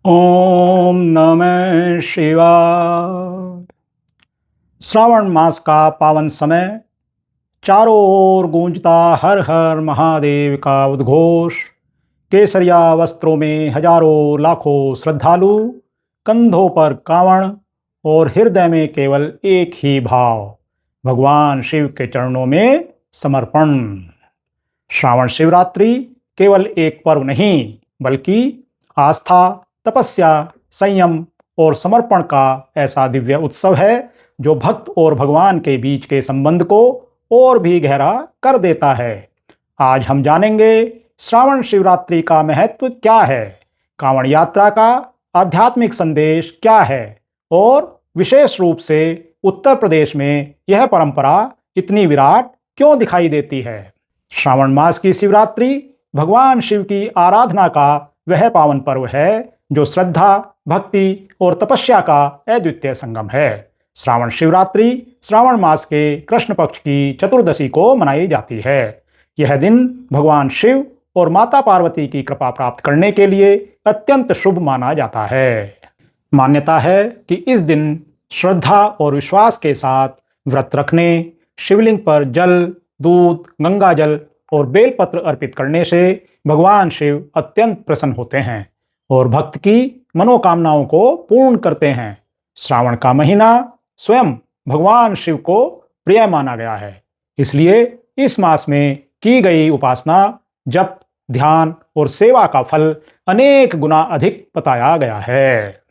ओम नमः शिवाय। श्रावण मास का पावन समय, चारों ओर गूंजता हर हर महादेव का उद्घोष। केसरिया वस्त्रों में हजारों लाखों श्रद्धालु, कंधों पर कांवड़ और हृदय में केवल एक ही भाव, भगवान शिव के चरणों में समर्पण। श्रावण शिवरात्रि केवल एक पर्व नहीं, बल्कि आस्था, तपस्या, संयम और समर्पण का ऐसा दिव्य उत्सव है जो भक्त और भगवान के बीच के संबंध को और भी गहरा कर देता है। आज हम जानेंगे श्रावण शिवरात्रि का महत्व क्या है, कांवड़ यात्रा का आध्यात्मिक संदेश क्या है और विशेष रूप से उत्तर प्रदेश में यह परंपरा इतनी विराट क्यों दिखाई देती है। श्रावण मास की शिवरात्रि भगवान शिव की आराधना का वह पावन पर्व है जो श्रद्धा, भक्ति और तपस्या का अद्वितीय संगम है। श्रावण शिवरात्रि श्रावण मास के कृष्ण पक्ष की चतुर्दशी को मनाई जाती है। यह दिन भगवान शिव और माता पार्वती की कृपा प्राप्त करने के लिए अत्यंत शुभ माना जाता है। मान्यता है कि इस दिन श्रद्धा और विश्वास के साथ व्रत रखने, शिवलिंग पर जल, दूध, गंगा जल और बेलपत्र अर्पित करने से भगवान शिव अत्यंत प्रसन्न होते हैं और भक्त की मनोकामनाओं को पूर्ण करते हैं। श्रावण का महीना स्वयं भगवान शिव को प्रिय माना गया है, इसलिए इस मास में की गई उपासना, जप, ध्यान और सेवा का फल अनेक गुना अधिक बताया गया है।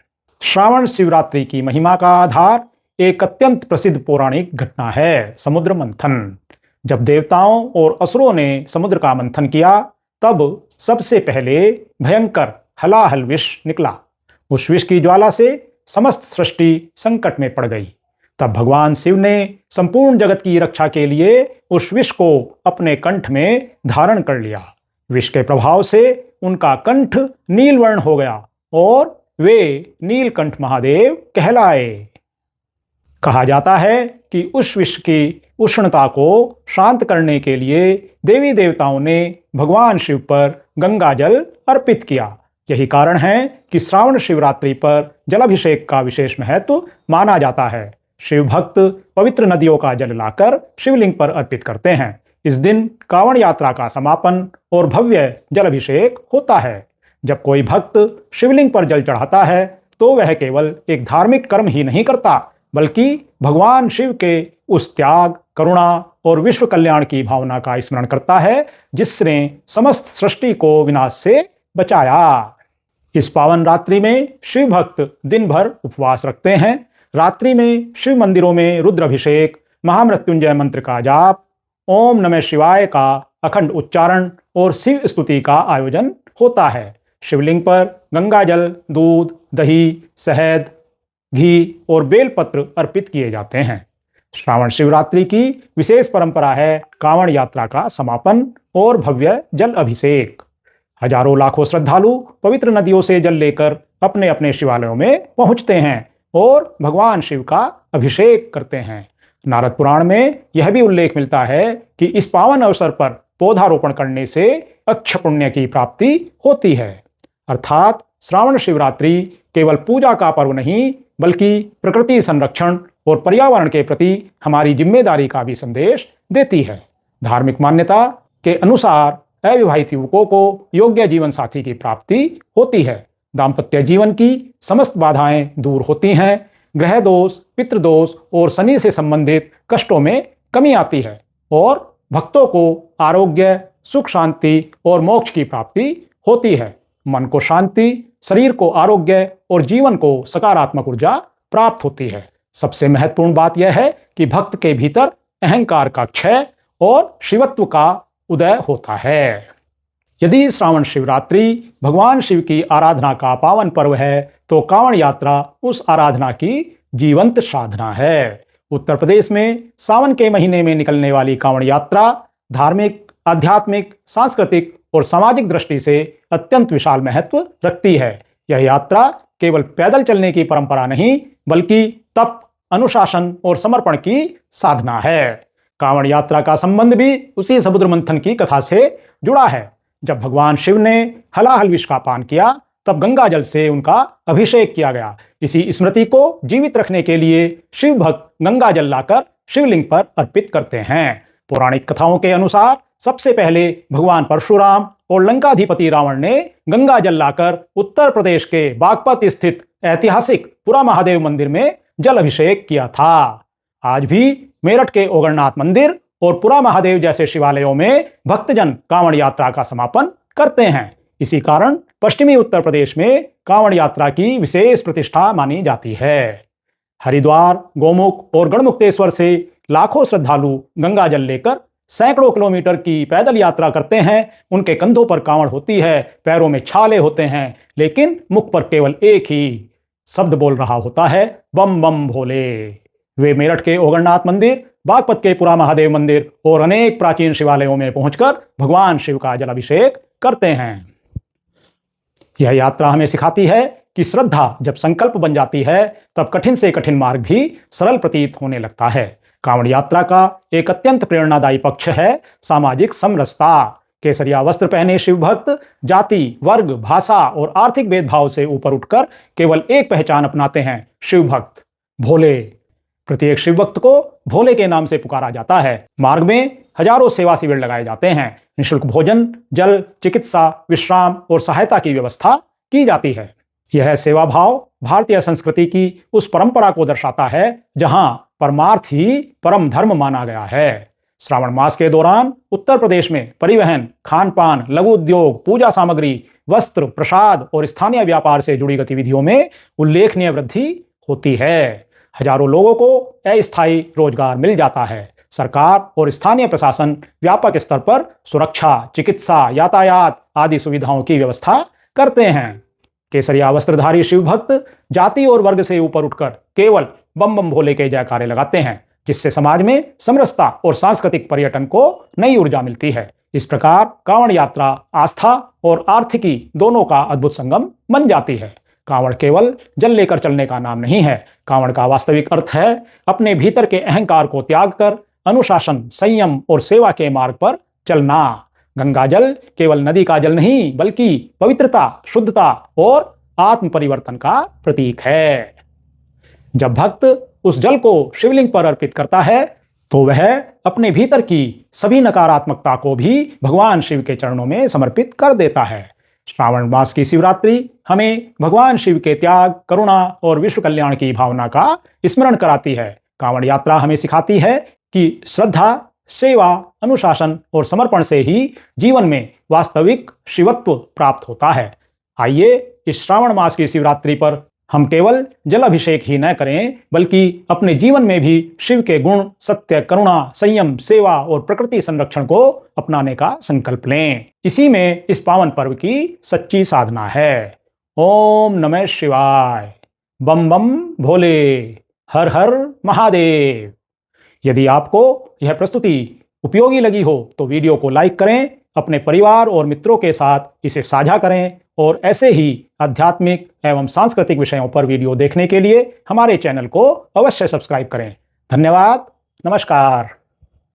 श्रावण शिवरात्रि की महिमा का आधार एक अत्यंत प्रसिद्ध पौराणिक घटना है, समुद्र मंथन। जब देवताओं और असुरों ने समुद्र का मंथन किया, तब सबसे पहले भयंकर हलाहल विष निकला। उस विष की ज्वाला से समस्त सृष्टि संकट में पड़ गई। तब भगवान शिव ने संपूर्ण जगत की रक्षा के लिए उस विष को अपने कंठ में धारण कर लिया। विष के प्रभाव से उनका कंठ नीलवर्ण हो गया और वे नीलकंठ महादेव कहलाए। कहा जाता है कि उस विष की उष्णता को शांत करने के लिए देवी देवताओं ने भगवान शिव पर गंगा जल अर्पित किया। यही कारण है कि श्रावण शिवरात्रि पर जलाभिषेक का विशेष महत्व माना जाता है। शिव भक्त पवित्र नदियों का जल लाकर शिवलिंग पर अर्पित करते हैं। इस दिन कांवड़ यात्रा का समापन और भव्य जलाभिषेक होता है। जब कोई भक्त शिवलिंग पर जल चढ़ाता है तो वह केवल एक धार्मिक कर्म ही नहीं करता, बल्कि भगवान शिव के उस त्याग, करुणा और विश्व कल्याण की भावना का स्मरण करता है जिसने समस्त सृष्टि को विनाश से बचाया। इस पावन रात्रि में शिव भक्त दिन भर उपवास रखते हैं। रात्रि में शिव मंदिरों में रुद्राभिषेक, महामृत्युंजय मंत्र का जाप, ओम नमः शिवाय का अखंड उच्चारण और शिव स्तुति का आयोजन होता है। शिवलिंग पर गंगा जल, दूध, दही, शहद, घी और बेलपत्र अर्पित किए जाते हैं। श्रावण शिवरात्रि की विशेष परंपरा है कांवड़ यात्रा का समापन और भव्य जल अभिषेक। हजारों लाखों श्रद्धालु पवित्र नदियों से जल लेकर अपने अपने शिवालयों में पहुंचते हैं और भगवान शिव का अभिषेक करते हैं। नारद पुराण में यह भी उल्लेख मिलता है कि इस पावन अवसर पर पौधारोपण करने से अक्ष पुण्य की प्राप्ति होती है। अर्थात श्रावण शिवरात्रि केवल पूजा का पर्व नहीं, बल्कि प्रकृति संरक्षण और पर्यावरण के प्रति हमारी जिम्मेदारी का भी संदेश देती है। धार्मिक मान्यता के अनुसार अविवाहित युवकों को योग्य जीवन साथी की प्राप्ति होती है। दाम्पत्य जीवन की समस्त बाधाएं दूर होती हैं। ग्रह दोष, पितृदोष और शनि से संबंधित कष्टों में कमी आती है और भक्तों को आरोग्य, सुख, शांति और मोक्ष की प्राप्ति होती है। मन को शांति, शरीर को आरोग्य और जीवन को सकारात्मक ऊर्जा प्राप्त होती है। सबसे महत्वपूर्ण बात यह है कि भक्त के भीतर अहंकार का क्षय और शिवत्व का उदय होता है। यदि श्रावण शिवरात्रि भगवान शिव की आराधना का पावन पर्व है, तो कांवड़ यात्रा उस आराधना की जीवंत साधना है। उत्तर प्रदेश में सावन के महीने में निकलने वाली कांवड़ यात्रा धार्मिक, आध्यात्मिक, सांस्कृतिक और सामाजिक दृष्टि से अत्यंत विशाल महत्व रखती है। यह यात्रा केवल पैदल चलने की परंपरा नहीं, बल्कि तप, अनुशासन और समर्पण की साधना है। कांवड़ यात्रा का संबंध भी उसी समुद्र मंथन की कथा से जुड़ा है। जब भगवान शिव ने हलाहल विष का पान किया, तब गंगा जल से उनका अभिषेक किया गया। इसी स्मृति को जीवित रखने के लिए शिव भक्त गंगा जल लाकर शिवलिंग पर अर्पित करते हैं। पौराणिक कथाओं के अनुसार सबसे पहले भगवान परशुराम और लंकाधिपति रावण ने गंगा जल लाकर उत्तर प्रदेश के बागपत स्थित ऐतिहासिक पुरा महादेव मंदिर में जल अभिषेक किया था। आज भी मेरठ के ओगरनाथ मंदिर और पुरा महादेव जैसे शिवालयों में भक्तजन कांवड़ यात्रा का समापन करते हैं। इसी कारण पश्चिमी उत्तर प्रदेश में कांवड़ यात्रा की विशेष प्रतिष्ठा मानी जाती है। हरिद्वार, गोमुख और गढ़मुक्तेश्वर से लाखों श्रद्धालु गंगा जल लेकर सैकड़ों किलोमीटर की पैदल यात्रा करते हैं। उनके कंधों पर कांवड़ होती है, पैरों में छाले होते हैं, लेकिन मुख पर केवल एक ही शब्द बोल रहा होता है, बम बम भोले। वे मेरठ के ओगरनाथ मंदिर, बागपत के पुरा महादेव मंदिर और अनेक प्राचीन शिवालयों में पहुंचकर भगवान शिव का जलाभिषेक करते हैं। यह यात्रा हमें सिखाती है कि श्रद्धा जब संकल्प बन जाती है तब कठिन से कठिन मार्ग भी सरल प्रतीत होने लगता है। कांवड़ यात्रा का एक अत्यंत प्रेरणादायी पक्ष है सामाजिक समरसता। केसरिया वस्त्र पहने शिव भक्त जाति, वर्ग, भाषा और आर्थिक भेदभाव से ऊपर उठकर केवल एक पहचान अपनाते हैं, शिव भक्त, भोले। प्रत्येक शिव भक्त को भोले के नाम से पुकारा जाता है। मार्ग में हजारों सेवा शिविर लगाए जाते हैं। निःशुल्क भोजन, जल, चिकित्सा, विश्राम और सहायता की व्यवस्था की जाती है। यह सेवा भाव भारतीय संस्कृति की उस परंपरा को दर्शाता है जहां परमार्थ ही परम धर्म माना गया है। श्रावण मास के दौरान उत्तर प्रदेश में परिवहन, खान पान, लघु उद्योग, पूजा सामग्री, वस्त्र, प्रसाद और स्थानीय व्यापार से जुड़ी गतिविधियों में उल्लेखनीय वृद्धि होती है। हजारों लोगों को अस्थायी रोजगार मिल जाता है। सरकार और स्थानीय प्रशासन व्यापक स्तर पर सुरक्षा, चिकित्सा, यातायात आदि सुविधाओं की व्यवस्था करते हैं। केसरिया वस्त्रधारी शिव भक्त जाति और वर्ग से ऊपर उठकर केवल बम बम भोले के जयकारे लगाते हैं, जिससे समाज में समरसता और सांस्कृतिक पर्यटन को नई ऊर्जा मिलती है। इस प्रकार कांवड़ यात्रा आस्था और आर्थिकी दोनों का अद्भुत संगम बन जाती है। कांवड़ केवल जल लेकर चलने का नाम नहीं है। कांवड़ का वास्तविक अर्थ है अपने भीतर के अहंकार को त्याग कर अनुशासन, संयम और सेवा के मार्ग पर चलना। गंगा जल केवल नदी का जल नहीं, बल्कि पवित्रता, शुद्धता और आत्म परिवर्तन का प्रतीक है। जब भक्त उस जल को शिवलिंग पर अर्पित करता है तो वह अपने भीतर की सभी नकारात्मकता को भी भगवान शिव के चरणों में समर्पित कर देता है। श्रावण मास की शिवरात्रि हमें भगवान शिव के त्याग, करुणा और विश्व कल्याण की भावना का स्मरण कराती है। कांवड़ यात्रा हमें सिखाती है कि श्रद्धा, सेवा, अनुशासन और समर्पण से ही जीवन में वास्तविक शिवत्व प्राप्त होता है। आइए इस श्रावण मास की शिवरात्रि पर हम केवल जल अभिषेक ही न करें, बल्कि अपने जीवन में भी शिव के गुण, सत्य, करुणा, संयम, सेवा और प्रकृति संरक्षण को अपनाने का संकल्प लें। इसी में इस पावन पर्व की सच्ची साधना है। ओम नमः शिवाय, बम बम भोले, हर हर महादेव। यदि आपको यह प्रस्तुति उपयोगी लगी हो तो वीडियो को लाइक करें, अपने परिवार और मित्रों के साथ इसे साझा करें और ऐसे ही आध्यात्मिक एवं सांस्कृतिक विषयों पर वीडियो देखने के लिए हमारे चैनल को अवश्य सब्सक्राइब करें। धन्यवाद। नमस्कार।